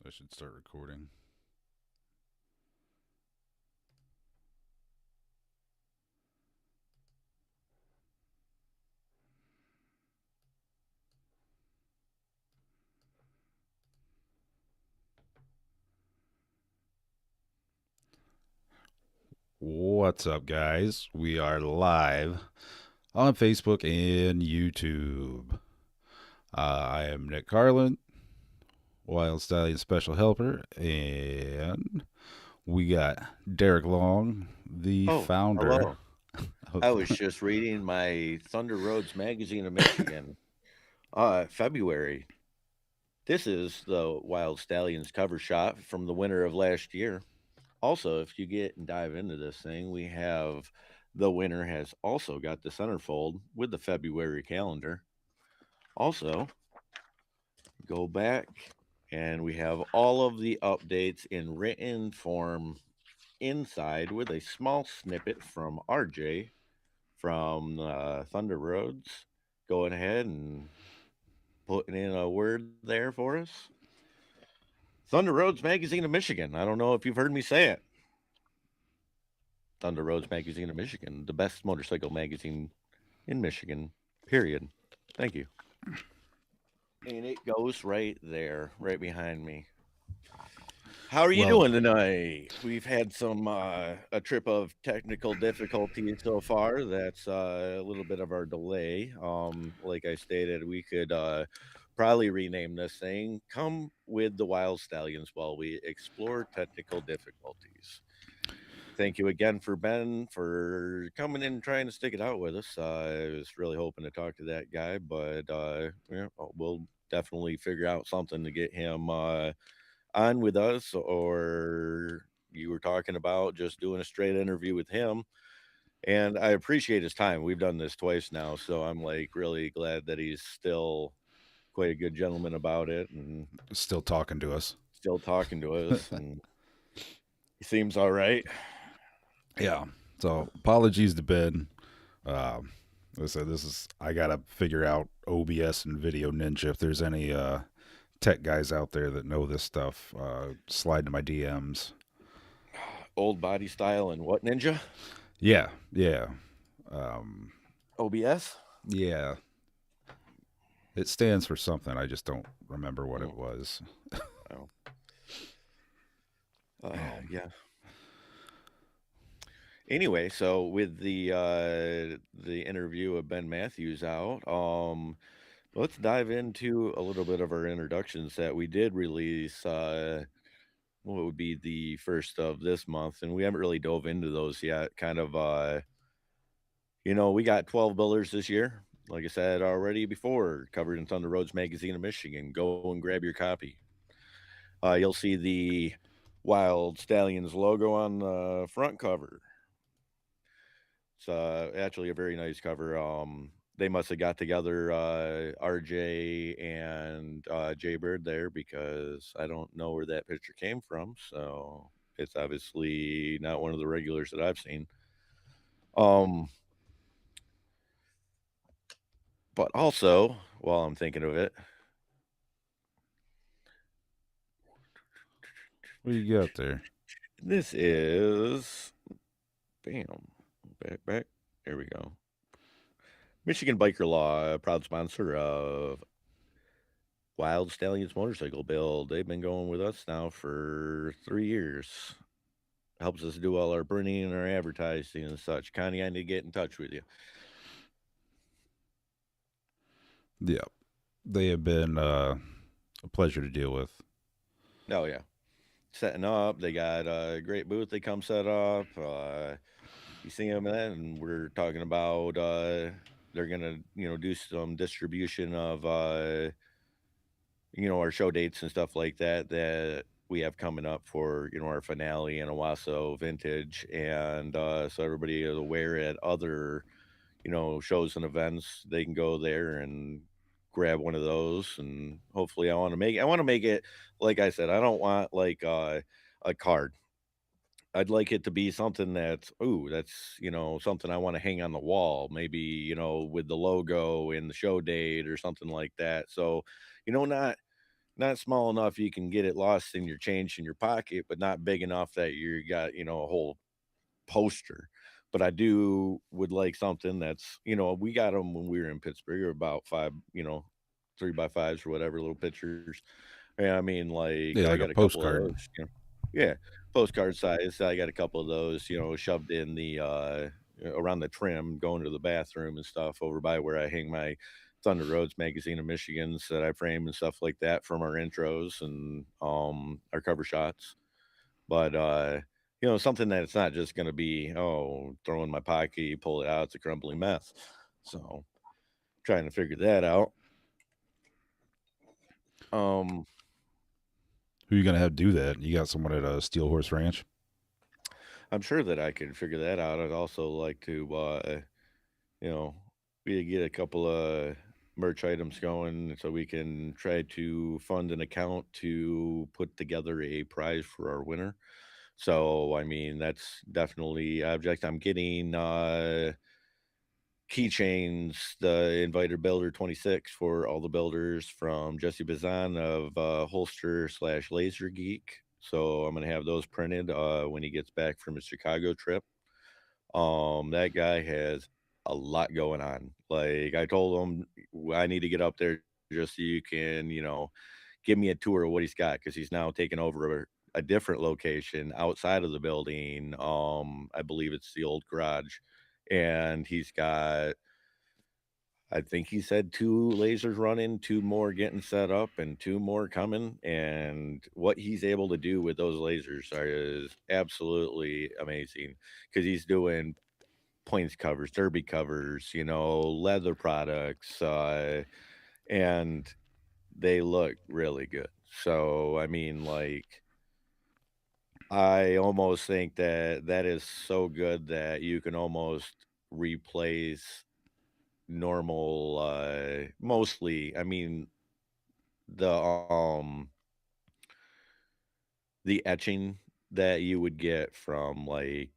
I should start recording. What's up, guys? We are live on Facebook and YouTube. I am Nick Carlin, Wyld Stallions special helper, and we got Derek Long, the Oh, founder hello. I of. was just reading my Thunder Roads magazine of Michigan. February. This is the Wild Stallions cover shot from the winter of last year. Also, if you get and dive into this thing, we have the winner has also got the centerfold with the February calendar. Also, go back and we have all of the updates in written form inside with a small snippet from RJ from Thunder Roads going ahead and putting in a word there for us. Thunder Roads Magazine of Michigan. I don't know if you've heard me say it. Thunder Roads Magazine of Michigan, the best motorcycle magazine in Michigan, period. Thank you. And it goes right there, right behind me. How are you Well, doing tonight? We've had some a trip of technical difficulties so far. That's a little bit of our delay. Like I stated, we could probably rename this thing "Come with the Wild Stallions" while we explore technical difficulties. Thank you again for Ben for coming in and trying to stick it out with us. I was really hoping to talk to that guy, but yeah, we'll definitely figure out something to get him on with us, or you were talking about just doing a straight interview with him. And I appreciate his time. We've done this twice now, so I'm like really glad that he's still quite a good gentleman about it and still talking to us. still talking to us. And he seems all right. Yeah. So apologies to Ben. Um, I said this is. I gotta figure out OBS and Video Ninja. If there's any tech guys out there that know this stuff, slide to my DMs. Old body style and what ninja? Yeah, yeah, um, OBS? yeah. It stands for something. I just don't remember what it Oh, was. oh. Um, Yeah. Anyway, so with the interview of Ben Matthews out, let's dive into a little bit of our introductions that we did release. What would be the first of this month, and we haven't really dove into those yet. Kind of, we got 12 builders this year. Like I said already before, covered in Thunder Roads Magazine of Michigan. Go and grab your copy. You'll see the Wild Stallions logo on the front cover. It's actually a very nice cover. They must have got together RJ and Jay Bird there because I don't know where that picture came from. So it's obviously not one of the regulars that I've seen. Um, but also, while I'm thinking of it, what do you got there? this is bam, back. There we go. Michigan Biker Law, a proud sponsor of Wild Stallions Motorcycle Build. They've been going with us now for 3 years. Helps us do all our printing and our advertising and such. Connie, I need to get in touch with you. Yeah, they have been a pleasure to deal with. Oh yeah, setting up. They got a great booth. They come set up. You see them then, and we're talking about they're gonna do some distribution of our show dates and stuff like that that we have coming up for our finale and Owasso Vintage, and so everybody is aware at other shows and events, they can go there and grab one of those. And hopefully, I want to make it like I said. I don't want like a card. I'd like it to be something that's ooh, that's something I want to hang on the wall, maybe with the logo and the show date or something like that. So, not not small enough you can get it lost in your change in your pocket, but not big enough that you got, a whole poster. But I do would like something that's, we got them when we were in Pittsburgh, or about 5, 3 by 5s or whatever, little pictures. Yeah, I mean, like, Yeah, I like a got a couple of postcard. those, Yeah, postcard size. I got a couple of those, shoved in the, around the trim, going to the bathroom and stuff over by where I hang my Thunder Roads magazine of Michigans that I frame and stuff like that from our intros and, our cover shots. But, something that it's not just gonna be, "Oh, throw in my pocket, you pull it out, it's a crumbling mess." So, trying to figure that out. Um, Who you gonna have do that? You got someone at a Steel Horse Ranch? I'm sure that I could figure that out. I'd also like to, you know, we get a couple of merch items going so we can try to fund an account to put together a prize for our winner. So, I mean, that's definitely object. I'm getting keychains, the Inviter Builder 26 for all the builders from Jesse Bazan of Holster slash Laser Geek. So I'm gonna have those printed when he gets back from his Chicago trip. That guy has a lot going on. Like I told him, I need to get up there just so you can, give me a tour of what he's got because he's now taking over a different location outside of the building. I believe it's the old garage, and he's got, I think he said 2 lasers running, 2 more getting set up, and 2 more coming, and what he's able to do with those lasers is absolutely amazing. Because he's doing points covers, derby covers, leather products, and they look really good. So, I mean, like, I almost think that that is so good that you can almost replace normal, mostly, I mean, the, the etching that you would get from, like,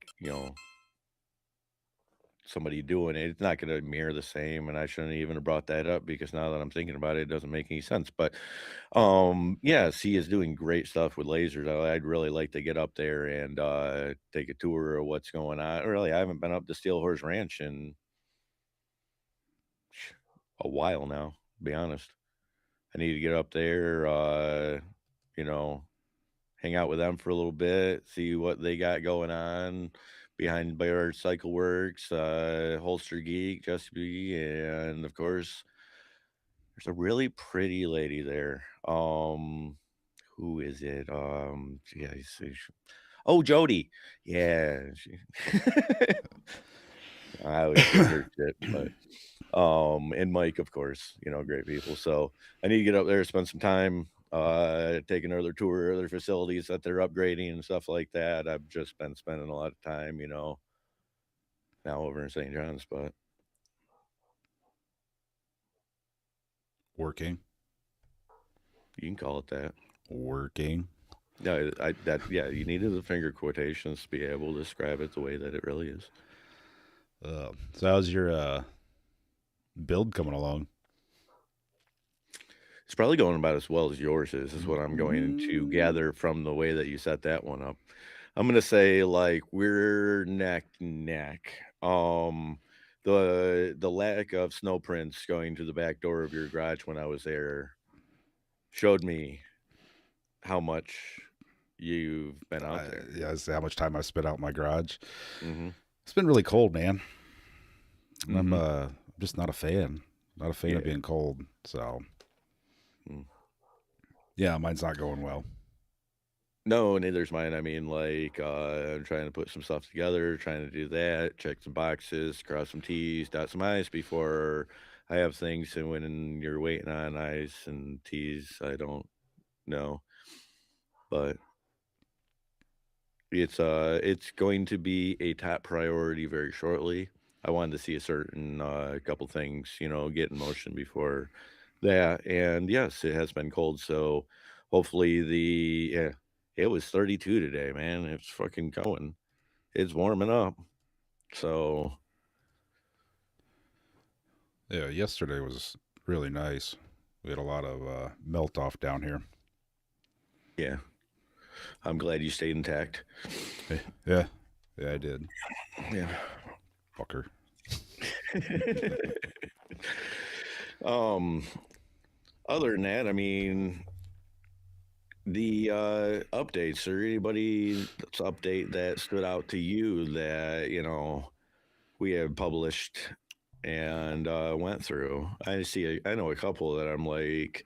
somebody doing it, it's not gonna mirror the same, and I shouldn't even have brought that up because now that I'm thinking about it, it doesn't make any sense, but, yes, he is doing great stuff with lasers. I'd really like to get up there and, take a tour of what's going on. Really, I haven't been up to Steel Horse Ranch in a while now, to be honest. I need to get up there, you know, hang out with them for a little bit, see what they got going on behind Bayard Cycle Works, Holster Geek, Jesse B, and of course, there's a really pretty lady there. Who is it? Yeah, oh, Jody. Yeah, I always give her shit, but and Mike, of course, great people. So I need to get up there, spend some time, take another tour of their facilities that they're upgrading and stuff like that. I've just been spending a lot of time, now over in St. John's, but Working. you can call it that. Working. No, yeah, you needed the finger quotations to be able to describe it the way that it really is. So how's your build coming along? It's probably going about as well as yours is what I'm going to Mm, gather from the way that you set that one up. I'm gonna say, like, we're neck and neck. The lack of snow prints going to the back door of your garage when I was there showed me how much you've been out there. yeah, that's how much time I spent out in my garage. Mhm, It's been really cold, man. I'm mhm, just not a fan. Not a fan of yeah, being cold. So mm. yeah, mine's not going well. No, neither's mine. I mean, like, I'm trying to put some stuff together, trying to do that, check some boxes, cross some T's, dot some I's before I have things, and when you're waiting on I's and T's, I don't know, but it's going to be a top priority very shortly. I wanted to see a certain, couple things, get in motion before that, and yes, it has been cold, so hopefully yeah, it was 32 today, man, it's fucking going. It's warming up, so Yeah, yesterday was really nice. We had a lot of melt off down here. Yeah, I'm glad you stayed intact. Yeah, yeah, I did. Yeah. Fucker. um, Other than that, I mean, the updates or anybody's update that stood out to you that we have published and went through. I know a couple that I'm like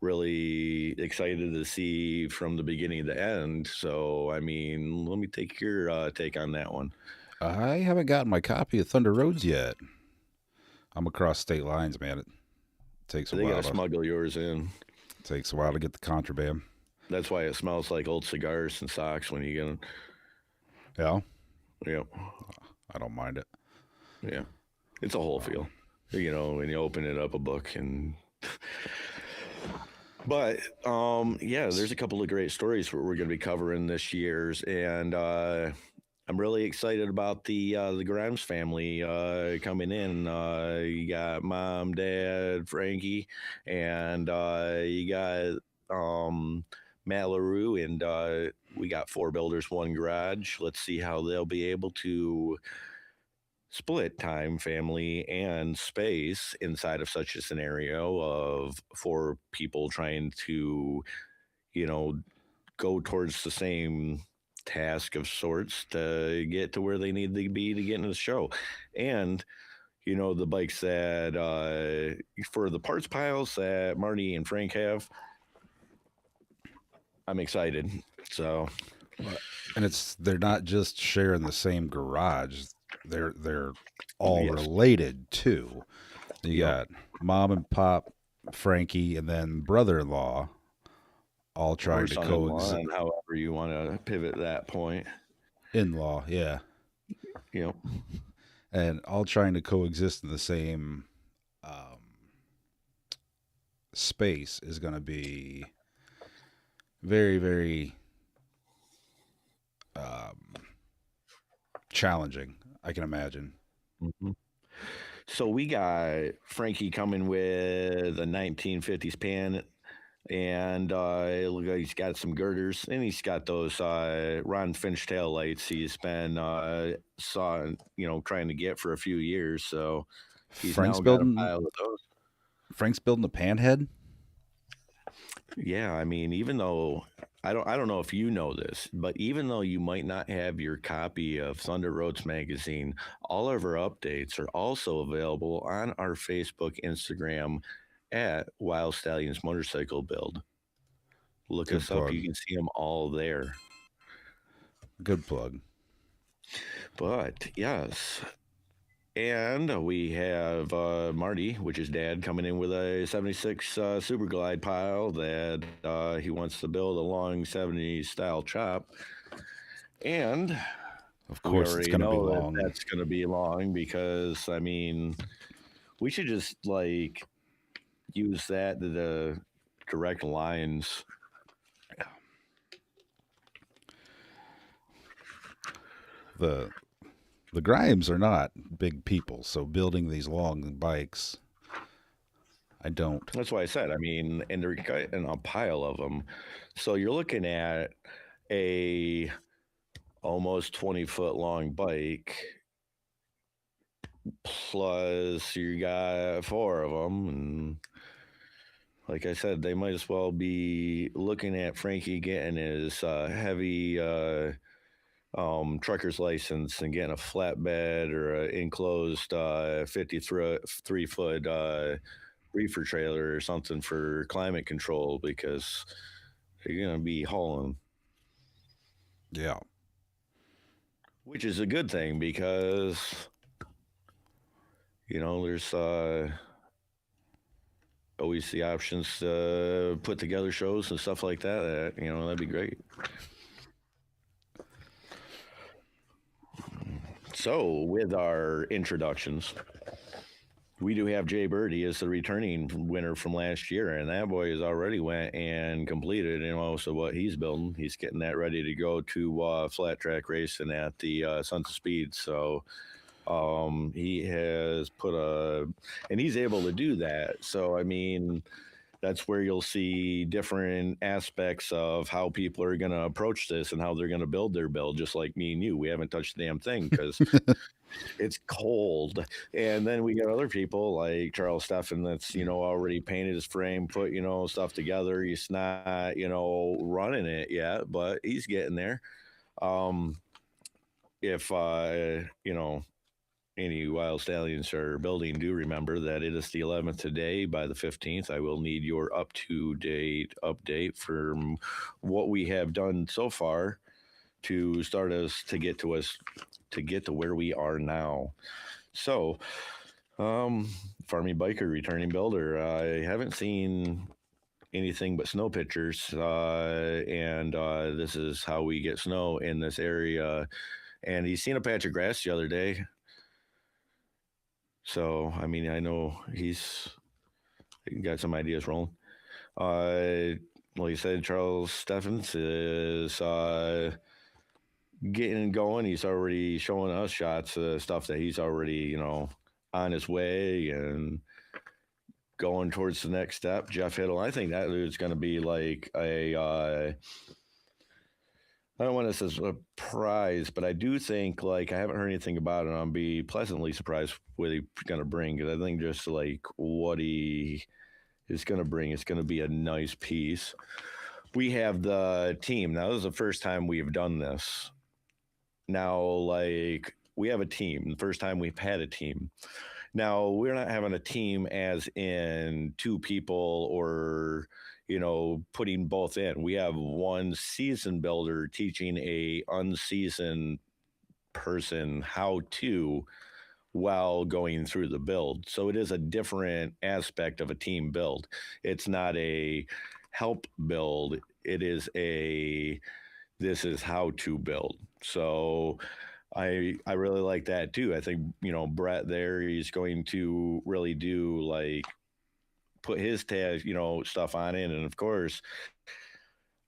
really excited to see from the beginning to end. So I mean, let me take your take on that one. I haven't gotten my copy of Thunder Roads yet. I'm across state lines, man. It takes a They got while to to smuggle yours in. get the contraband. That's why it smells like old cigars and socks when you get them. Yeah, Yep. I don't mind it. Yeah. It's a whole Um, feel. When you open it up a book and but yeah, there's a couple of great stories we're going to be covering this year's and I'm really excited about the Grimes family coming in. You got mom, dad, Frankie, and you got Matt LaRue, and we got four builders, one garage. Let's see how they'll be able to split time, family, and space inside of such a scenario of four people trying to, you know, go towards the same task of sorts to get to where they need to be to get into the show. And, the bikes that, for the parts piles that Marty and Frank have, I'm excited. So, and they're not just sharing the same garage. They're all yes. related too. You Yep. got mom and pop, Frankie, and then brother-in-law all Or trying to son in law, coexist. and however you want to pivot that point. In-law, yeah, Yep. and all trying to coexist in the same um, space is going to be very, very um, challenging. I can imagine. Mhm. So we got Frankie coming with a 1950s pan, and it looks like he's got some girders, and he's got those Ron Finch tail lights he's been trying to get for a few years. So he's Frank's now got a building. pile of those. Frank's building a panhead. Yeah, I mean, even though I don't know if you know this, but even though you might not have your copy of Thunder Roads magazine, all of our updates are also available on our Facebook, Instagram at Wyld Stallions Motorcycle Build. Look Good us up; plug. you can see them all there. Good plug. But yes, and we have Marty, which is dad, coming in with a 76 Super Glide pile that he wants to build a long 70s style chop. And Of we course, it's already going to be know that long. that's going to be long because, I mean, we should just like use that to the direct lines. the The Grimes are not big people, so building these long bikes, I don't. That's why I said, I mean, and they're cutting a pile of them. So you're looking at a almost 20-foot long bike plus you got four of them, and like I said, they might as well be looking at Frankie getting his heavy trucker's license and getting a flatbed or an enclosed 53-foot reefer trailer or something for climate control because they're going to be hauling, Yeah. which is a good thing because there's always the options to put together shows and stuff like that. That'd be great. So, with our introductions, we do have Jay Bird. He is the returning winner from last year, and that boy has already went and completed most of what he's building. He's getting that ready to go to flat track racing at the Sons of Speed. So he has and he's able to do that. So I mean, That's where you'll see different aspects of how people are going to approach this and how they're going to build their build. Just like me and you, we haven't touched the damn thing because it's cold. And then we got other people like Charles Steffen that's, already painted his frame, put, stuff together. He's not, running it yet, but he's getting there. Um, if, any Wild Stallions are building, do remember that it is the 11th today. By the 15th, I will need your up to date update from what we have done so far to start us to get to where we are now. So, farming biker, returning builder. I haven't seen anything but snow pictures, and this is how we get snow in this area. And he's seen a patch of grass the other day. So, I mean, I know he's got some ideas rolling. Like you said, Charles Steffens is getting going. He's already showing us shots of stuff that he's already, on his way and going towards the next step. Jeff Hiddle, I think that dude's going to be like I don't want to say surprise, but I do think like I haven't heard anything about it. I'll be pleasantly surprised what he's going to bring because I think just like what he is going to bring is going to be a nice piece. We have the team now. This is the first time we've done this. Now, like we have a team. The first time we've had a team. Now we're not having a team as in two people or putting both in. We have one season builder teaching a unseasoned person how to while going through the build. So it is a different aspect of a team build. It's not a help build. It is this is how to build. So I really like that too. I think Brett there he's going to really do like put his tag stuff on it, and of course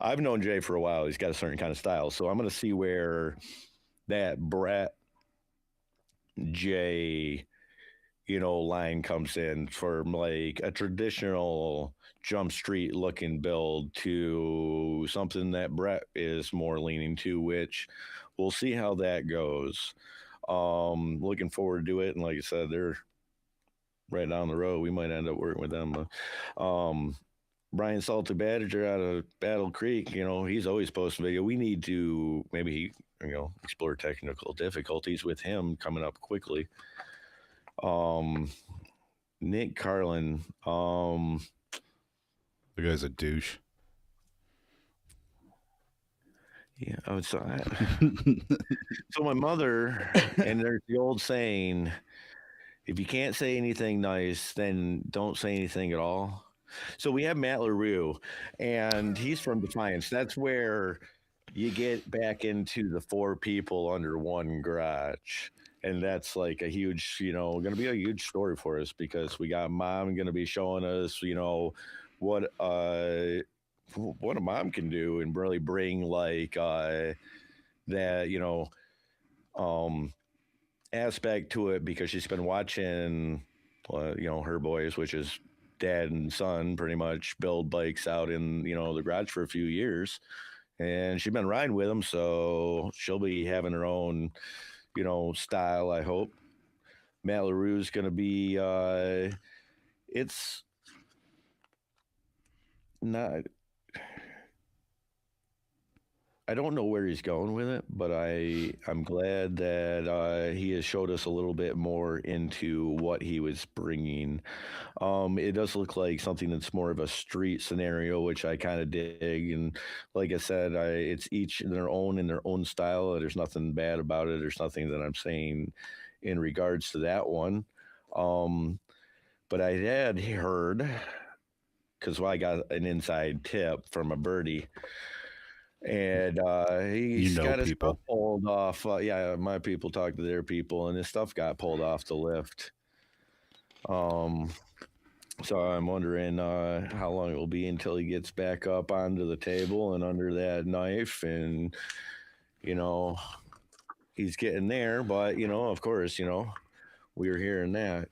I've known Jay for a while. He's got a certain kind of style, so I'm going to see where that Brett Jay line comes in from like a traditional jump street looking build to something that Brett is more leaning to, which we'll see how that goes. Looking forward to it. And like I said, they're right down the road. We might end up working with them. Brian Salty Badger out of Battle Creek, he's always posting video. We need to maybe, explore technical difficulties with him coming up quickly. Nick Carlin. The guy's a douche. Yeah, so my mother, and there's the old saying, if you can't say anything nice, then don't say anything at all. So we have Matt LaRue, and he's from Defiance. That's where you get back into the four people under one garage. And that's like a huge, going to be a huge story for us because we got mom going to be showing us, what a mom can do and really bring like that, aspect to it because she's been watching, her boys, which is dad and son, pretty much build bikes out in the garage for a few years, and she's been riding with them, so she'll be having her own, style. I hope Matt LaRue's going to be. It's not. I don't know where he's going with it, but I'm glad that he has showed us a little bit more into what he was bringing. It does look like something that's more of a street scenario, which I kind of dig. And like I said, it's each in their own style. There's nothing bad about it. There's nothing that I'm saying in regards to that one. But I had heard because I got an inside tip from a birdie and he's got his stuff People. pulled off. Yeah, my people talk to their people, and his stuff got pulled off the lift. So I'm wondering how long it will be until he gets back up onto the table and under that knife, and he's getting there. But of course, we were hearing that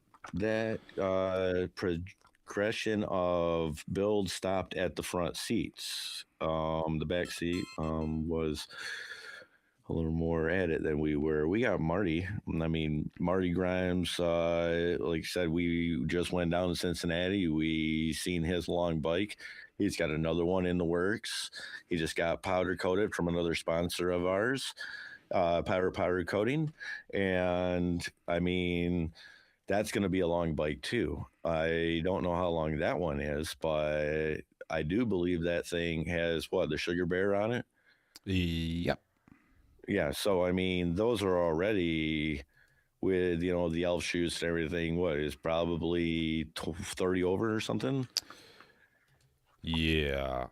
discretion of Build stopped at the front seats. The back seat was a little more at it than we were. We got Marty. I mean, Marty Grimes, like I said, we just went down to Cincinnati. We seen his long bike. He's got another one in the works. He just got powder coated from another sponsor of ours, powder coating. And I mean, that's going to be a long bike too. I don't know how long that one is, but I do believe that thing has what, the Sugar Bear on it? Yep. Yeah, so I mean, those are already with the elf shoes and everything. What is probably 30 over or something? Yeah,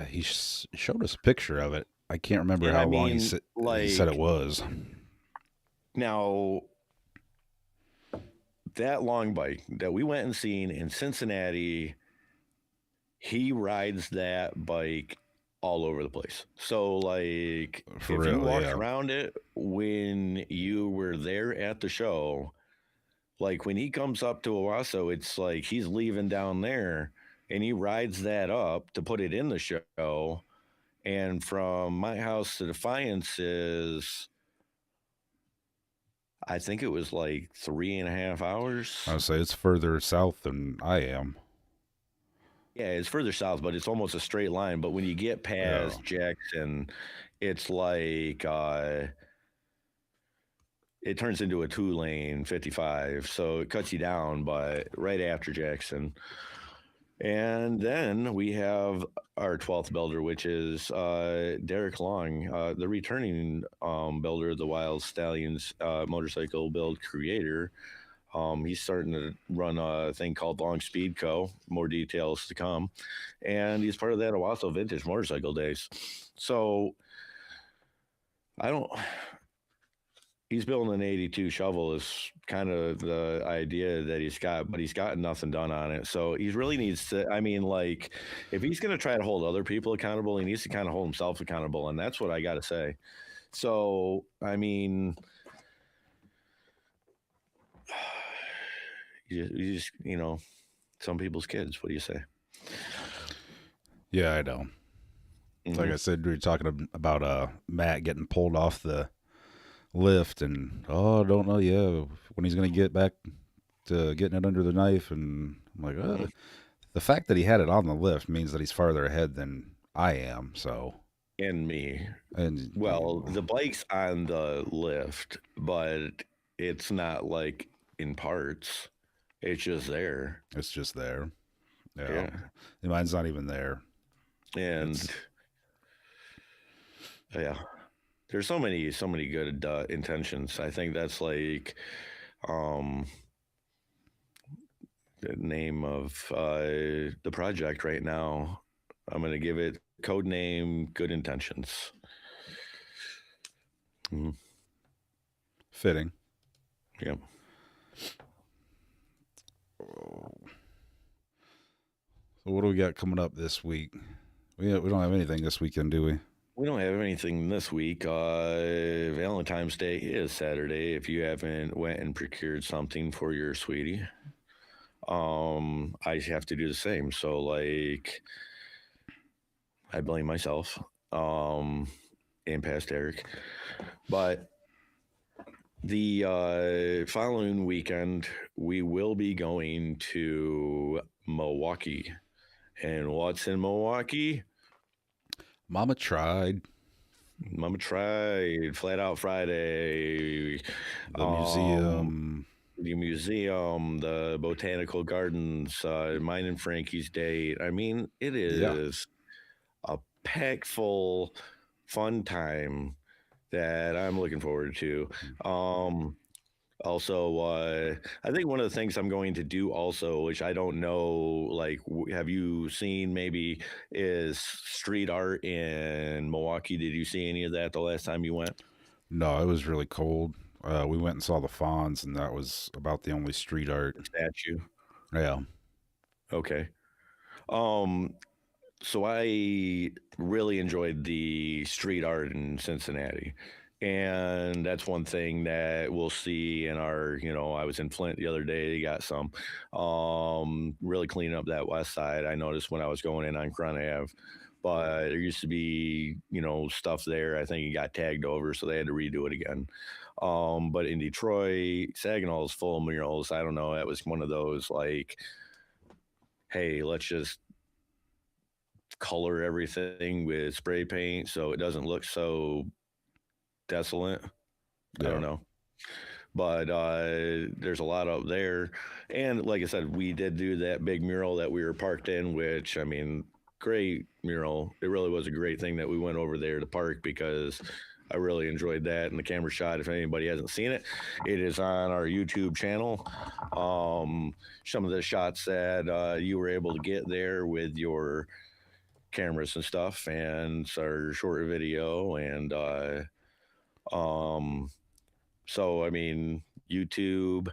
he showed us a picture of it. I can't remember And I how long mean, he said it like was. now that long bike that we went and seen in Cincinnati, he rides that bike all over the place. So like For if you real, walked yeah. around it when you were there at the show, like when he comes up to Owasso, it's like he's leaving down there and he rides that up to put it in the show. And from my house to Defiance is, I think it was like 3.5 hours. I would say it's further south than I am. Yeah, it's further south, but it's almost a straight line. But when you get Yeah, past Jackson, it's like it turns into a 2-lane 55. So it cuts you down, but right after Jackson. And then we have our 12th builder, which is Derek Long, the returning builder of the Wyld Stallions motorcycle build creator. He's starting to run a thing called Long Speed Co. More details to come. And he's part of that Owasso Vintage Motorcycle Days. So I don't. He's building an 82 shovel is kind of the idea that he's got, but he's got nothing done on it. So he really needs to, I mean, like, if he's going to try to hold other people accountable, he needs to kind of hold himself accountable. And that's what I got to say. So, I mean, some people's kids. What do you say? yeah, I know. Like Mm-hmm. I said, we were talking about Matt getting pulled off the lift, and I don't know, yeah, when he's gonna get back to getting it under the knife, and I'm like, Mm-hmm. the fact that he had it on the lift means that he's farther ahead than I am. So, And me. and Well, the bike's on the lift, but it's not like in parts. It's just there. it's just there. Yeah, Yeah. mine's not even there. And It's yeah, there's so many good intentions. I think that's like um, the name of the project right now. I'm going to give it code name Good Intentions. Mhm. fitting. Yep. So what do we got coming up this week? We don't have anything this weekend, do we? We don't have anything this week. Valentine's Day is Saturday. If you haven't went and procured something for your sweetie, I have to do the same. So like, I blame myself, and past Eric. But the following weekend, we will be going to Milwaukee. And what's in Milwaukee? Mama tried Mama tried Flat Out Friday, the um, museum. the museum, the botanical gardens, mine and Frankie's date. I mean, it Yeah, is a packed full fun time that I'm looking forward to. Um, Also, I think one of the things I'm going to do also, which I don't know, like, have you seen maybe is street art in Milwaukee? Did you see any of that the last time you went? no, it was really cold. We went and saw the Fonz, and that was about the only street art. The statue. Yeah, Okay. Um, so I really enjoyed the street art in Cincinnati. And that's one thing that we'll see in our, I was in Flint the other day. They got some really cleaning up that west side. I noticed when I was going in on Front Ave, but there used to be, stuff there. I think it got tagged over, so they had to redo it again. But in Detroit, Saginaw is full of murals. I don't know. That was one of those like, hey, let's just color everything with spray paint so it doesn't look so desolate. I don't Yeah. know. But there's a lot up there. And like I said, we did do that big mural that we were parked in, which, I mean, great mural. It really was a great thing that we went over there to park because I really enjoyed that. And the camera shot, if anybody hasn't seen it, it is on our YouTube channel. Some of the shots that you were able to get there with your cameras and stuff, and our short video. And um, so, I mean, YouTube.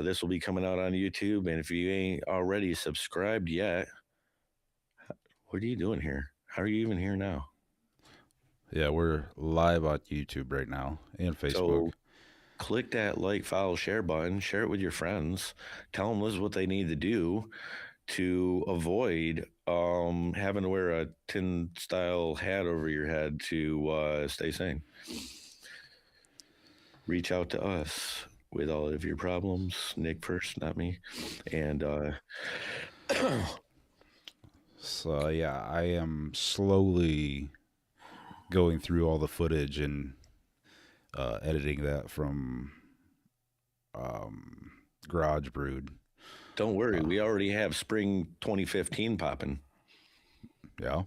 This will be coming out on YouTube, and if you ain't already subscribed yet, what are you doing here? How are you even here now? Yeah, we're live on YouTube right now and Facebook. So click that like, follow, share button, share it with your friends, tell them this is what they need to do to avoid having to wear a tin style hat over your head to stay sane. Reach out to us with all of your problems. Nick first, not me. And So yeah, I am slowly going through all the footage and editing that from um, Garage Brood. don't worry, Uh, we already have spring 2015 popping. yeah.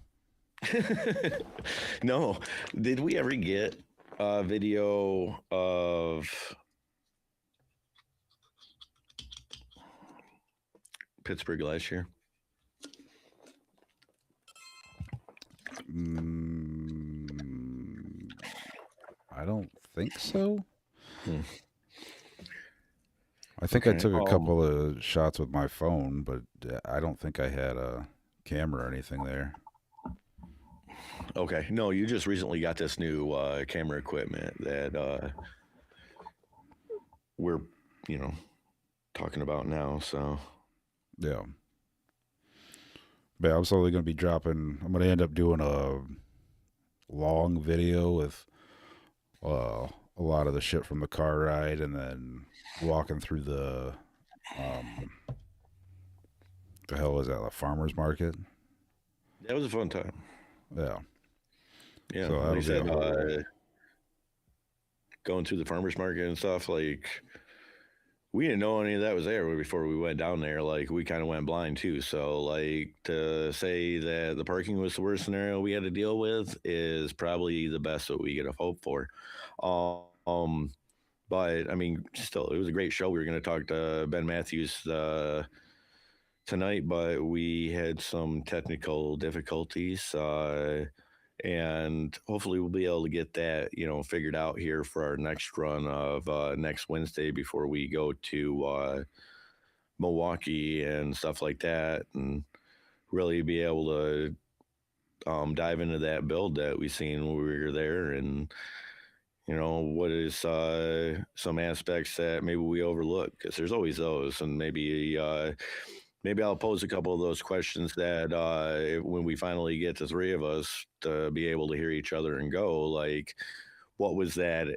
No, did we ever get a video of Pittsburgh last year? Mm, I don't think so. Hmm. I think I Okay. took a couple of shots with my phone, but I don't think I had a camera or anything there. Okay. No, you just recently got this new camera equipment that we're, you know, talking about now. So Yeah. But I'm slowly going to be dropping. I'm going to end up doing a long video with a lot of the shit from the car ride and then walking through um, the hell is that, a farmer's market? that was a fun time. Yeah. Yeah. So Like I that'll be a said, whole. going through the farmer's market and stuff, like, we didn't know any of that was there before we went down there. Like, we kind of went blind too. So, like, to say that the parking was the worst scenario we had to deal with is probably the best that we could have hoped for. Um, but I mean, still, it was a great show. We were going to talk to Ben Matthews tonight, but we had some technical difficulties. And hopefully we'll be able to get that, figured out here for our next run of next Wednesday before we go to Milwaukee and stuff like that, and really be able to dive into that build that we seen when we were there, and what is some aspects that maybe we overlook, because there's always those, and maybe I'll pose a couple of those questions that when we finally get the three of us to be able to hear each other and go, like, what was that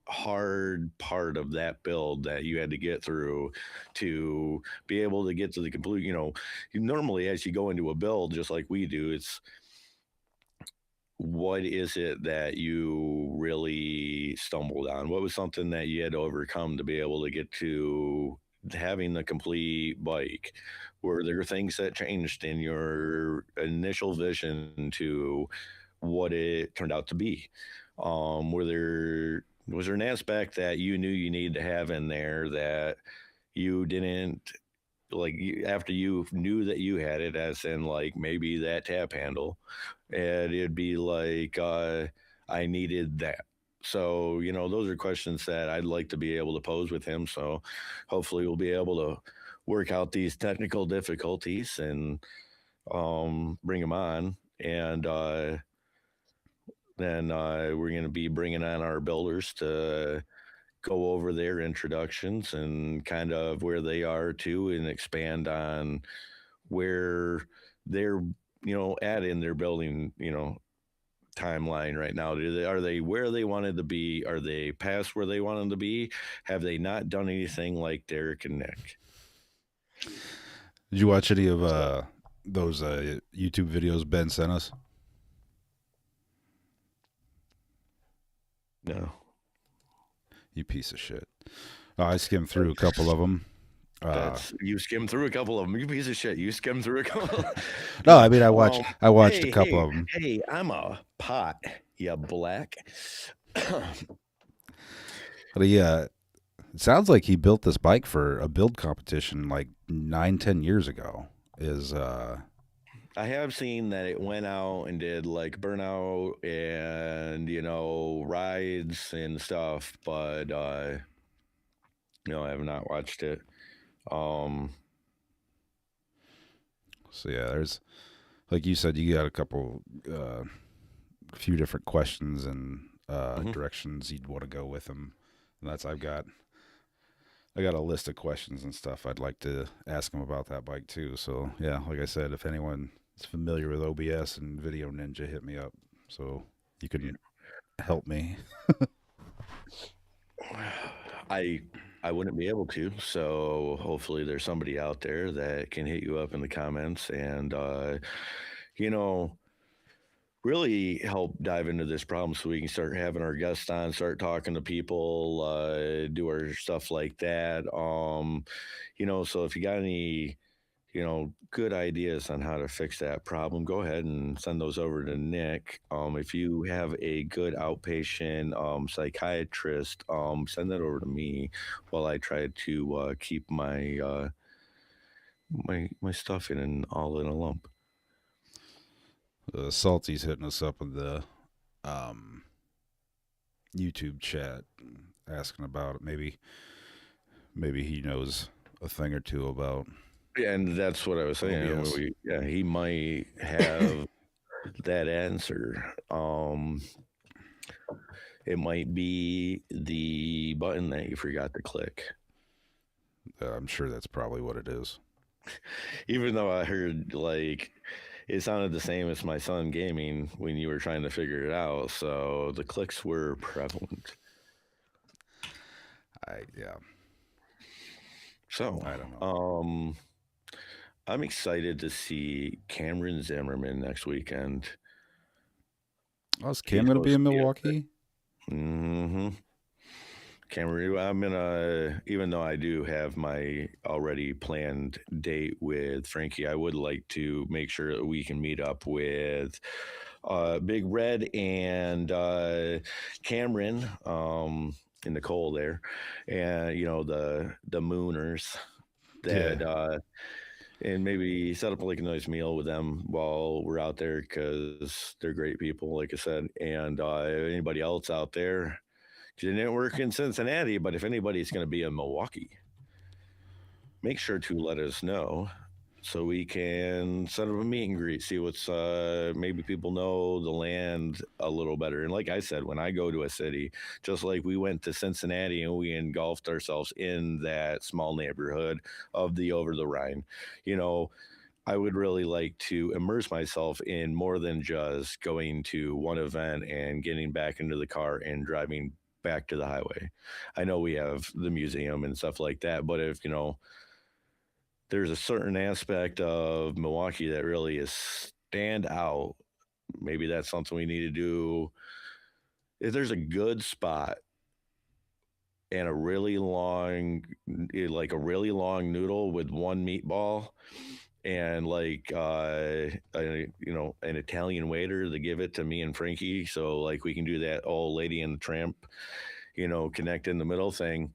hard part of that build that you had to get through to be able to get to the complete, normally as you go into a build, just like we do, it's what is it that you really stumbled on? What was something that you had to overcome to be able to get to having the complete bike? Were there things that changed in your initial vision to what it turned out to be? Was there an aspect that you knew you needed to have in there that you didn't, like, after you knew that you had it, as in like maybe that tap handle, and it'd be like I needed that. So those are questions that I'd like to be able to pose with him, so hopefully we'll be able to work out these technical difficulties and bring him on, and then we're going to be bringing on our builders to go over their introductions and kind of where they are too, and expand on where they're at in their building timeline right now. Are they where they wanted to be? Are they past where they wanted to be? Have they not done anything like Derek and Nick? Did you watch any of So those YouTube videos Ben sent us? no, You piece of shit. I skimmed through a couple of them. that's you skimmed through a couple of them. You piece of shit. You skimmed through a couple. No, Yeah. I mean I watched a Hey, couple hey, of them. hey! I'm a pot. You black. But it sounds like he built this bike for a build competition like 9, 10 years ago. Is I have seen that it went out and did like burnout and rides and stuff, but I have not watched it. Um, so yeah, there's like you said, you got a few different questions and mhm. directions you'd want to go with them. And that's I got a list of questions and stuff I'd like to ask him about that bike too. So yeah, like I said, if anyone is familiar with OBS and Video Ninja, hit me up so you can help me. I I wouldn't be able to, so hopefully there's somebody out there that can hit you up in the comments and you know really help dive into this problem so we can start having our guests on, start talking to people, do our stuff like that. So if you got any good ideas on how to fix that problem, go ahead and send those over to Nick. If you have a good outpatient psychiatrist, send that over to me while I try to keep my stuff in all in a lump. Salty's hitting us up in the um, YouTube chat, asking about it. Maybe he knows a thing or two about Yeah, and that's what I was saying. OBS. Yeah, he might have that answer. It might be the button that you forgot to click. I'm sure that's probably what it is. Even though I heard like it sounded the same as my son gaming when you were trying to figure it out, so the clicks were prevalent. Yeah, So, I don't know. um, I'm excited to see Cameron Zimmerman next weekend. Oh, is Cam He's gonna be supposed in to be at Milwaukee? the. Cameron, I'm gonna, even though I do have my already planned date with Frankie, I would like to make sure that we can meet up with Big Red and Cameron and Nicole there, and the Mooners Yeah. that and maybe set up like a nice meal with them while we're out there because they're great people, like I said, and anybody else out there. 'Cause it didn't work in Cincinnati, but if anybody's going to be in Milwaukee, make sure to let us know so we can set up a meet and greet, see what's maybe people know the land a little better. And like I said, when I go to a city, just like we went to Cincinnati and we engulfed ourselves in that small neighborhood of the over the Rhine, you know, I would really like to immerse myself in more than just going to one event and getting back into the car and driving back to the highway. I know we have the museum and stuff like that, but if there's a certain aspect of Milwaukee that really is stand out, maybe that's something we need to do. If there's a good spot and a really long, like a really long noodle with one meatball and like an Italian waiter to give it to me and Frankie, so like we can do that old lady and the tramp, connect in the middle thing.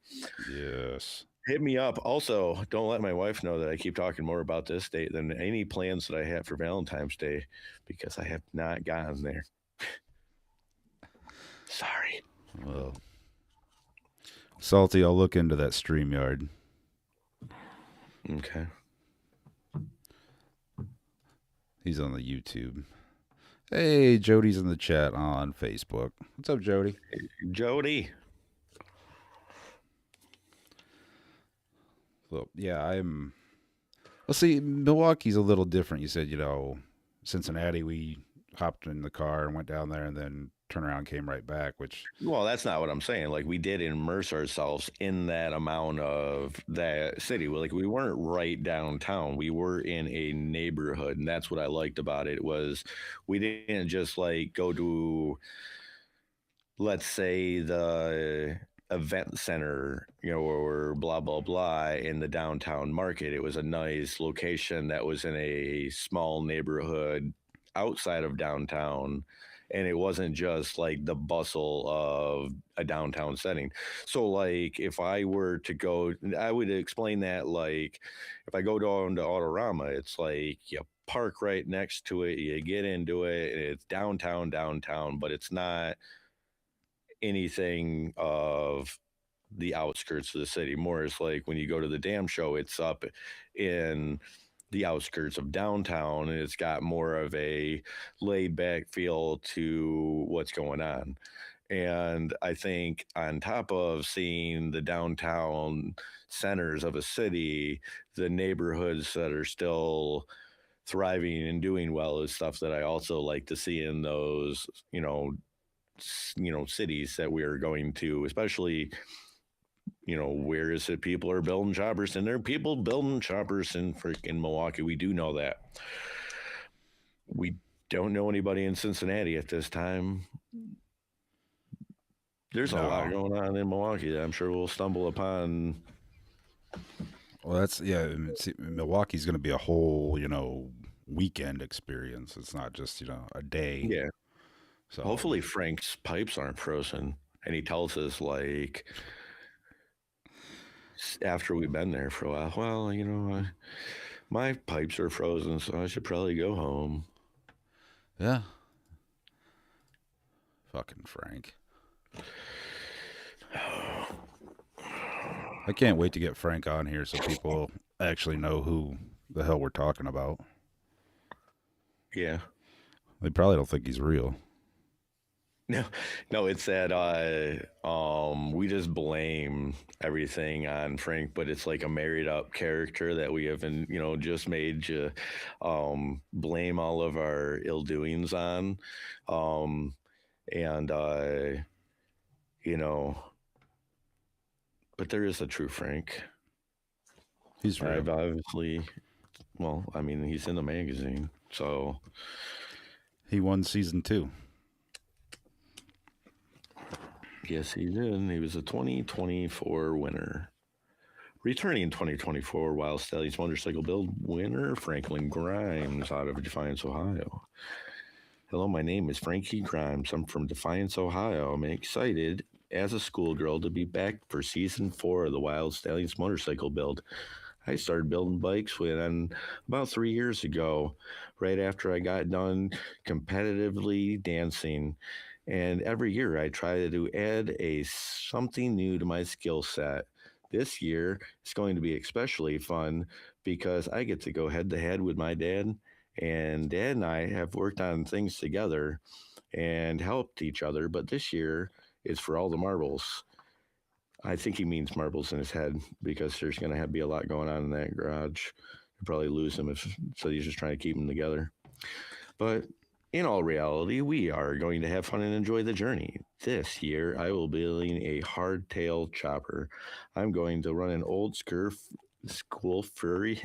Yes. Hit me up. Also, don't let my wife know that I keep talking more about this date than any plans that I have for Valentine's Day because I have not gotten there. Sorry. Well, Salty, I'll look into that StreamYard. Okay. He's on the YouTube. Hey, Jody's in the chat on Facebook. What's up, Jody? Jody. So, yeah, I'm. Well, see, Milwaukee's a little different. You said, Cincinnati, we hopped in the car and went down there and then turned around and came right back, which, Well, that's not what I'm saying. Like we did immerse ourselves in that amount of that city. Like we weren't right downtown. We were in a neighborhood, and that's what I liked about it was we didn't just like go to, let's say, the event center, or blah blah blah in the downtown market. It was a nice location that was in a small neighborhood outside of downtown, and it wasn't just like the bustle of a downtown setting. So like if I were to go, I would explain that like if I go down to Autorama, it's like you park right next to it, you get into it, and it's downtown, but it's not anything of the outskirts of the city. More is like when you go to the dam show, it's up in the outskirts of downtown, and it's got more of a laid back feel to what's going on. And I think on top of seeing the downtown centers of a city, the neighborhoods that are still thriving and doing well is stuff that I also like to see in those, cities that we are going to, especially, where is it people are building choppers, and there are people building choppers in freaking Milwaukee. We do know that. We don't know anybody in Cincinnati at this time. There's a lot no. going on in Milwaukee that I'm sure we'll stumble upon. Well, Milwaukee's going to be a whole, weekend experience. It's not just, a day. Yeah. So, Hopefully Frank's pipes aren't frozen. And he tells us like after we've been there for a while, well, my pipes are frozen, so I should probably go home. yeah. Fucking Frank. I can't wait to get Frank on here so people actually know who the hell we're talking about. Yeah. They probably don't think he's real. No, no, it's that we just blame everything on Frank, but it's like a married up character that we haven't, just made to blame all of our ill doings on. Um and you know, but there is a true Frank. He's real. I've obviously well, I mean he's in the magazine, so He won season 2. yes he did. He was a 2024 winner. Returning in 2024, Wyld Stallions motorcycle build winner Franklin Grimes out of Defiance, Ohio. Hello, my name is Frankie Grimes. I'm from Defiance, Ohio. I'm excited as a schoolgirl to be back for season 4 of the Wyld Stallions motorcycle build. I started building bikes when about 3 years ago, right after I got done competitively dancing. And every year I try to add something new to my skill set. This year it's going to be especially fun because I get to go head to head with my dad, and Dad and I have worked on things together and helped each other. But this year is for all the marbles. I think he means marbles in his head because there's going to be a lot going on in that garage. He'll probably lose them so he's just trying to keep them together. But in all reality, we are going to have fun and enjoy the journey. This year, I will be building a hardtail chopper. I'm going to run an old school furry.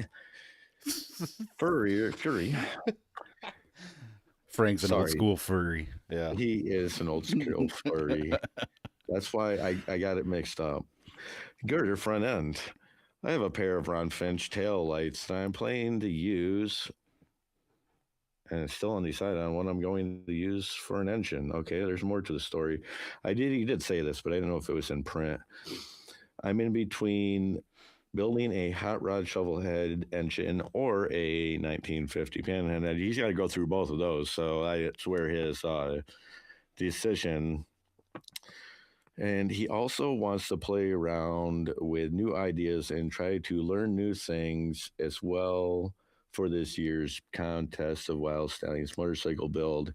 Frank's an old Sorry, school furry. Yeah. he is an old school furry. That's why I got it mixed up. Girder front end. I have a pair of Ron Finch tail lights that I'm planning to use, and it's still undecided on what I'm going to use for an engine. Okay, there's more to the story. He did say this, but I don't know if it was in print. I'm in between building a hot rod shovel head engine or a 1950 panhead. He's got to go through both of those, so I swear his decision. And he also wants to play around with new ideas and try to learn new things as well for this year's contest of Wild Stallions motorcycle build.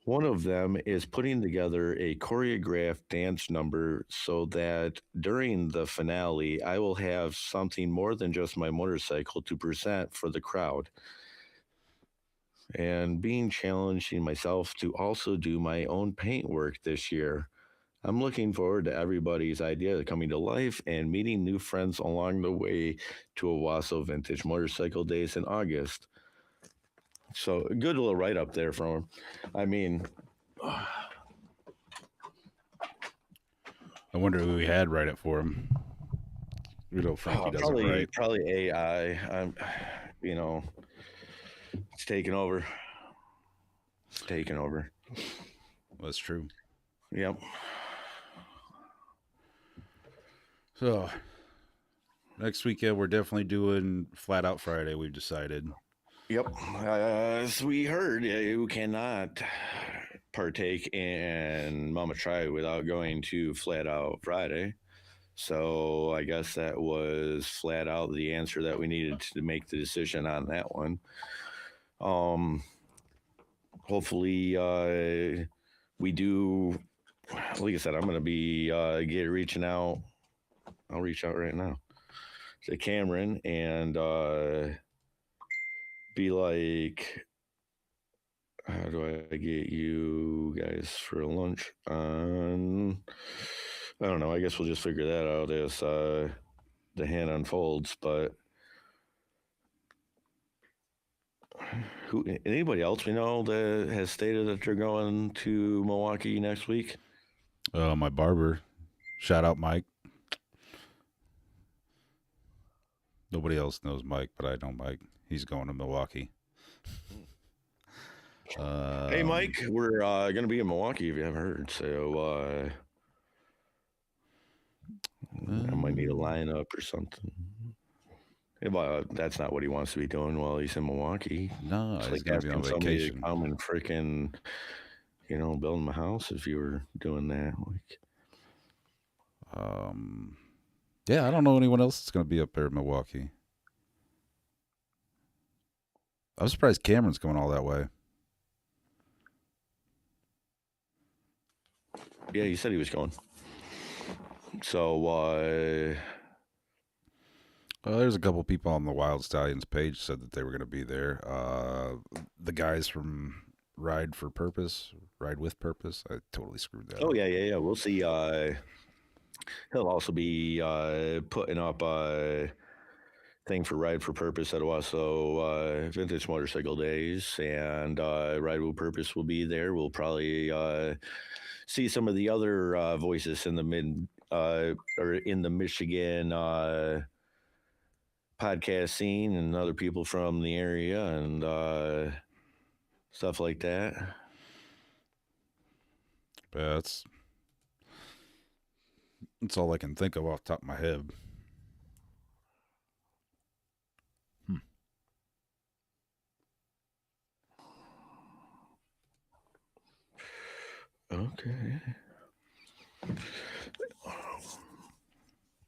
One of them is putting together a choreographed dance number so that during the finale, I will have something more than just my motorcycle to present for the crowd. And being challenging myself to also do my own paint work this year. I'm looking forward to everybody's idea coming to life and meeting new friends along the way to Owasso Vintage Motorcycle Days in August. So, a good little write up there from him. I mean, I wonder who he had write it for him. You know, Frankie doesn't probably write. probably AI. I'm, you know, it's taking over. It's taking over. That's true. Yep. So next weekend we're definitely doing Flat Out Friday. We've decided. Yep. As we heard, you cannot partake in Mama Try without going to Flat Out Friday. So I guess that was flat out the answer that we needed to make the decision on that one. Um, hopefully, we do. Like I said, I'm going to be reaching out. I'll reach out right now to Cameron and be like, how do I get you guys for lunch on? I don't know. I guess we'll just figure that out as the hand unfolds. But who? Anybody else we know that has stated that they're going to Milwaukee next week? My barber. Shout out Mike. Nobody else knows Mike, but I know Mike. He's going to Milwaukee. Hey, Mike, we're going to be in Milwaukee if you haven't heard. So I might need a lineup or something. Well, that's not what he wants to be doing while he's in Milwaukee. No, It's he's like gonna be on asking somebody to vacation. come and freaking, build him a house if you were doing that. Like, Um, yeah, I don't know anyone else that's gonna be up there in Milwaukee. I'm surprised Cameron's going all that way. yeah, he said he was going. So, There's a couple people on the Wyld Stallions page said that they were going to be there. The guys from Ride with Purpose. I totally screwed that oh up. yeah. We'll see. He'll also be putting up a thing for Ride for Purpose at also Vintage Motorcycle Days, and Ride with Purpose will be there. We'll probably see some of the other voices in the or in the Michigan podcast scene and other people from the area and stuff like that. Yeah, that's all I can think of off the top of my head. Okay.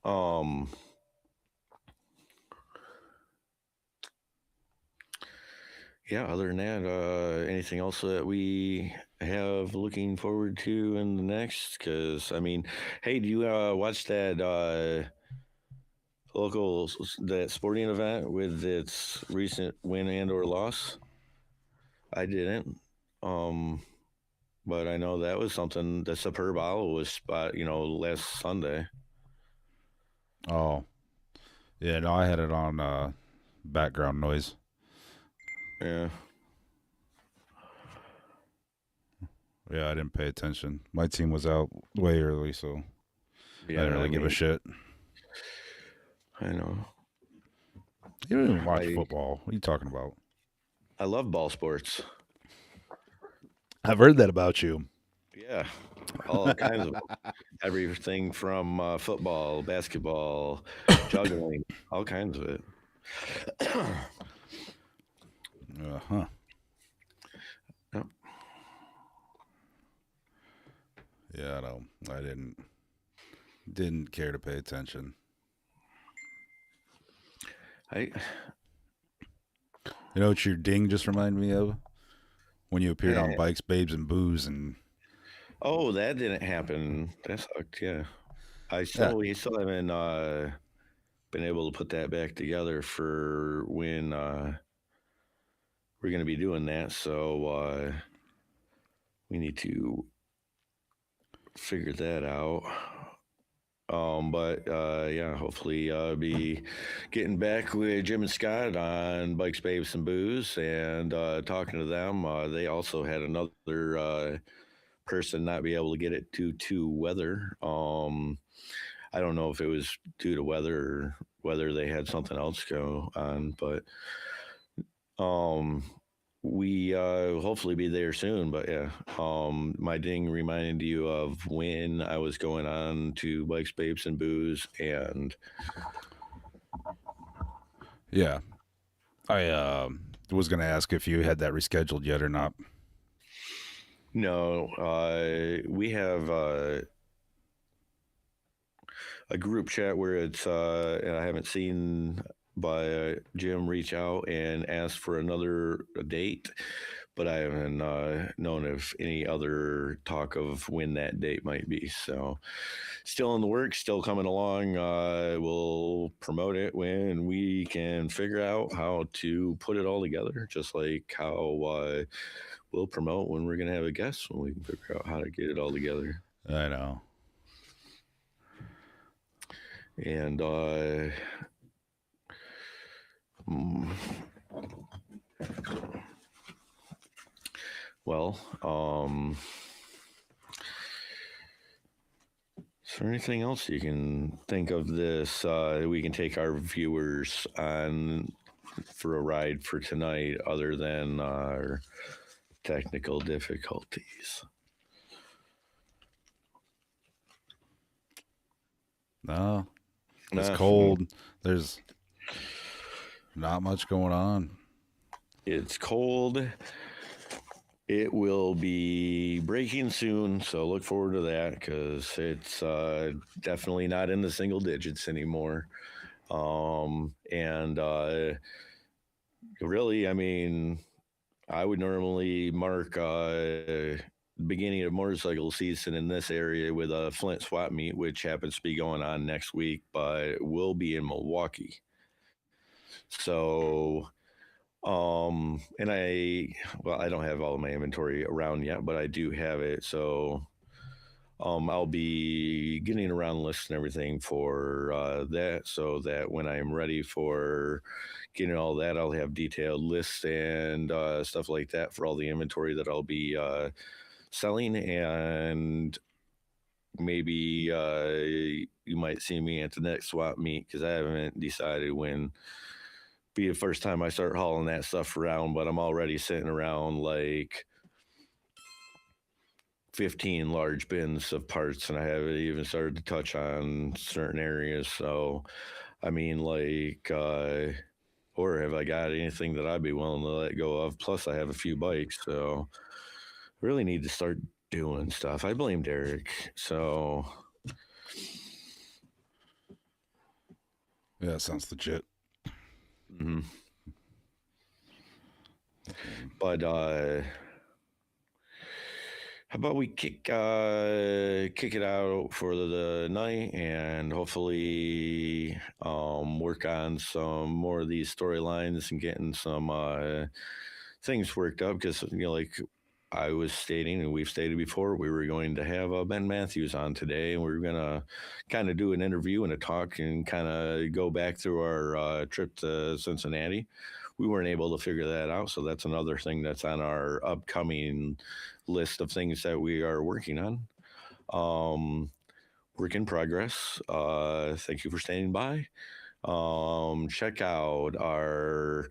Um. Yeah. Other than that, anything else that we have looking forward to in the next? Because I mean, hey, do you watch that local that sporting event with its recent win and or loss? I didn't. Um. But I know that was something. The Superb Owl was spot, last Sunday. Oh, yeah, no, I had it on background noise. Yeah. Yeah, I didn't pay attention. My team was out way early, so I Yeah. didn't I really give a mean, shit. I know. You don't even watch I football. What are you talking about? I love ball sports. I've heard that about you. Yeah. All kinds of everything from football, basketball, juggling, all kinds of it. Huh. Yep. Yeah, no, I didn't care to pay attention. I You know what your ding just reminded me of? When you appeared on Eh, Bikes, Babes, and Booze, and oh, that didn't happen. That sucked. Yeah, yeah, we still haven't been able to put that back together for when we're going to be doing that. So we need to figure that out. But yeah, hopefully be getting back with Jim and Scott on Bikes, Babes, and Booze and talking to them. They also had another person not be able to get it due to weather. I don't know if it was due to weather or whether they had something else go on, but um, we hopefully be there soon. But yeah, my ding reminded you of when I was going on to Bikes, Babes, and Booze, and yeah. I was gonna ask if you had that rescheduled yet or not. no, we have a group chat where it's and I haven't seen by Jim reach out and ask for another date, but I haven't known of any other talk of when that date might be. So, still in the works, still coming along. We'll promote it when we can figure out how to put it all together, just like how we'll promote when we're going to have a guest when we can figure out how to get it all together. I know. And mm, well, is there anything else you can think of this we can take our viewers on for a ride for tonight other than our technical difficulties? No, it's Uh, cold. There's not much going on. it's cold. It will be breaking soon, so look forward to that because it's definitely not in the single digits anymore. And really, I mean, I would normally mark beginning of motorcycle season in this area with a Flint swap meet, which happens to be going on next week, but will be in Milwaukee. So, and I don't have all of my inventory around yet, but I do have it. So, I'll be getting around lists and everything for that so that when I'm ready for getting all that, I'll have detailed lists and stuff like that for all the inventory that I'll be selling. And maybe you might see me at the next swap meet because I haven't decided when be the first time I start hauling that stuff around, but I'm already sitting around like 15 large bins of parts and I haven't even started to touch on certain areas. So, I mean, like, or have I got anything that I'd be willing to let go of? Plus, I have a few bikes. So, really need to start doing stuff. I blame Derek. So, Yeah, sounds legit. mhm. Um, But how about we kick it out for the night and hopefully work on some more of these storylines and getting some things worked up because like I was stating and we've stated before we were going to have Ben Matthews on today and we were gonna kind of do an interview and a talk and kind of go back through our trip to Cincinnati. We weren't able to figure that out, so that's another thing that's on our upcoming list of things that we are working on. Um, Work in progress. Thank you for standing by. Check out our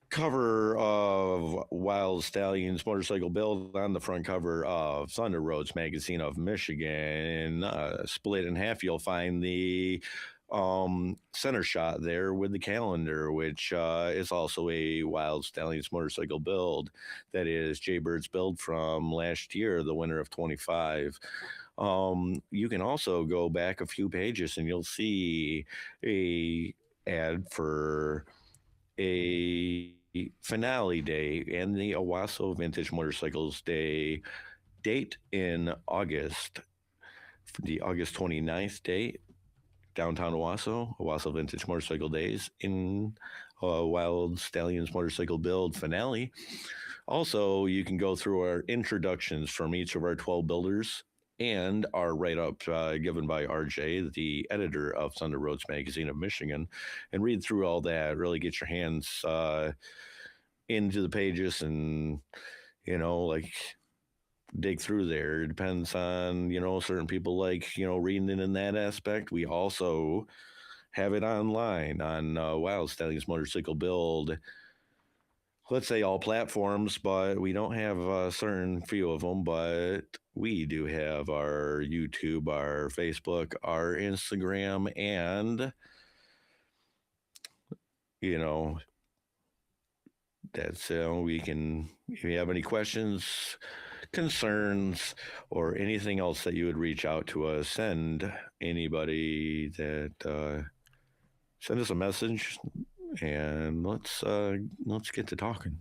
cover of Wyld Stallions motorcycle build on the front cover of Thunder Roads Magazine of Michigan. Split in half, you'll find the center shot there with the calendar, which is also a Wyld Stallions motorcycle build. That is Jay Bird's build from last year, the winter of 25. You can also go back a few pages and you'll see a ad for a finale day and the Owasso Vintage Motorcycles Day date in August, the August 29th date, downtown Owasso Vintage Motorcycle Days in Wyld Stallions Motorcycle Build finale. Also, you can go through our introductions from each of our 12 builders and our write up given by RJ, the editor of Thunder Roads Magazine of Michigan, and read through all that. Really get your hands into the pages and, like dig through there. It depends on, certain people like, reading it in that aspect. We also have it online on Wyld Stallions Motorcycle Build, let's say all platforms, but we don't have a certain few of them, but we do have our YouTube, our Facebook, our Instagram, and, you know, that's we can, if you have any questions, concerns, or anything else that you would reach out to us, send anybody that send us a message, and let's get to talking.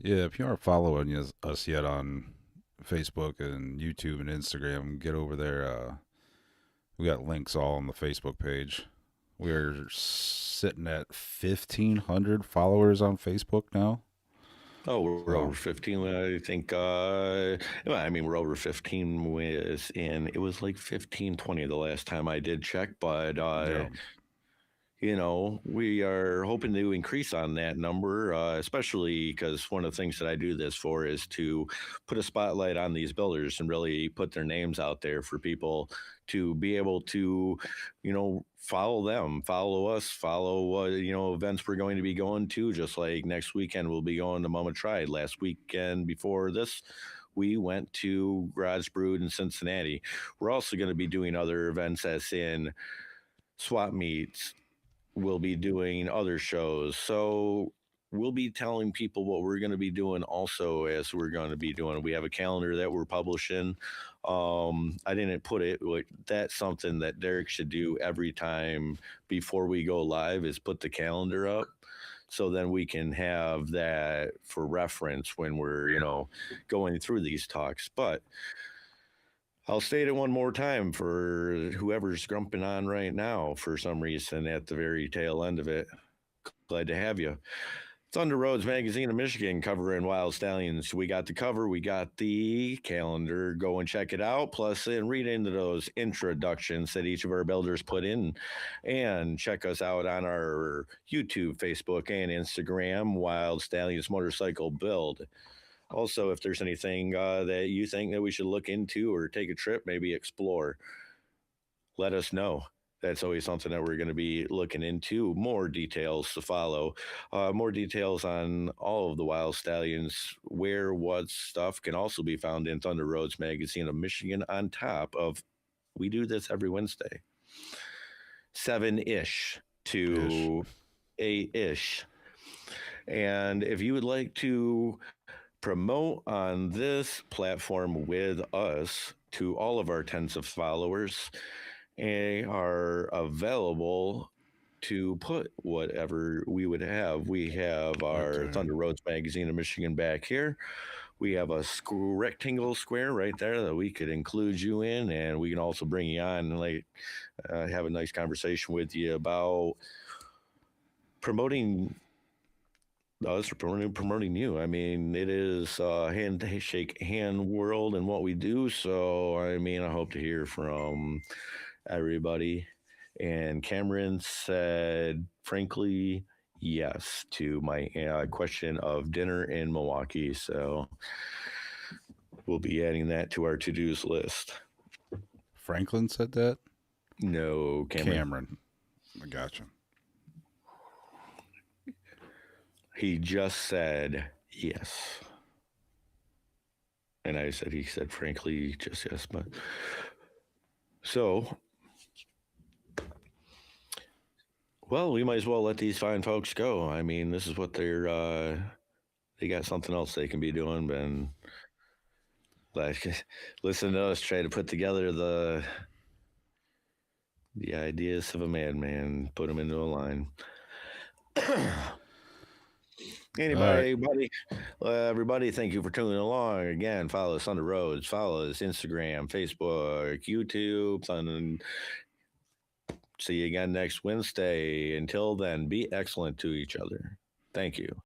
Yeah, if you aren't following us yet on Facebook and YouTube and Instagram, get over there. We got links all on the Facebook page. We're sitting at 1,500 followers on Facebook now. Oh, we're over So, 15. I think, we're over 15 it was like 15, 20 the last time I did check, but yeah, we are hoping to increase on that number, especially because one of the things that I do this for is to put a spotlight on these builders and really put their names out there for people to be able to, follow them, follow us, follow what, events we're going to be going to. Just like next weekend, we'll be going to Mama Tried. Last weekend before this, we went to Garage Brewed in Cincinnati. We're also going to be doing other events, as in swap meets. We'll be doing other shows. So we'll be telling people what we're going to be doing also as we're going to be doing. We have a calendar that we're publishing. I didn't put it, but that's something that Derek should do every time before we go live is put the calendar up. So then we can have that for reference when we're, going through these talks. But I'll state it one more time for whoever's grumping on right now for some reason at the very tail end of it. Glad to have you. Thunder Roads Magazine of Michigan covering Wyld Stallions. We got the cover, we got the calendar. Go and check it out. Plus, then read into those introductions that each of our builders put in. And check us out on our YouTube, Facebook, and Instagram, Wyld Stallions Motorcycle Build. Also, if there's anything that you think that we should look into or take a trip, maybe explore, let us know. That's always something that we're going to be looking into. More details to follow. More details on all of the Wyld Stallions, where, what stuff can also be found in Thunder Roads Magazine of Michigan on top of, we do this every Wednesday, 7-ish ish. to 8-ish. And if you would like to promote on this platform with us to all of our tens of followers and are available to put whatever we would have. We have our Okay. Thunder Roads Magazine of Michigan back here. We have a rectangle square right there that we could include you in, and we can also bring you on and have a nice conversation with you about promoting us or promoting you. I mean, it is handshake hand world and what we do. So, I mean, I hope to hear from everybody. And Cameron said, frankly, yes to my question of dinner in Milwaukee. So we'll be adding that to our to-dos list. Franklin said that? No, Cameron. Cameron. I gotcha. He just said yes. And he said, frankly, just yes. But so, well, we might as well let these fine folks go. I mean, this is what they got something else they can be doing, and like, listen to us try to put together the ideas of a madman, put them into a line. All right. Everybody, thank you for tuning along. Again, follow us on the roads, follow us Instagram, Facebook, YouTube, and see you again next Wednesday. Until then, be excellent to each other. Thank you.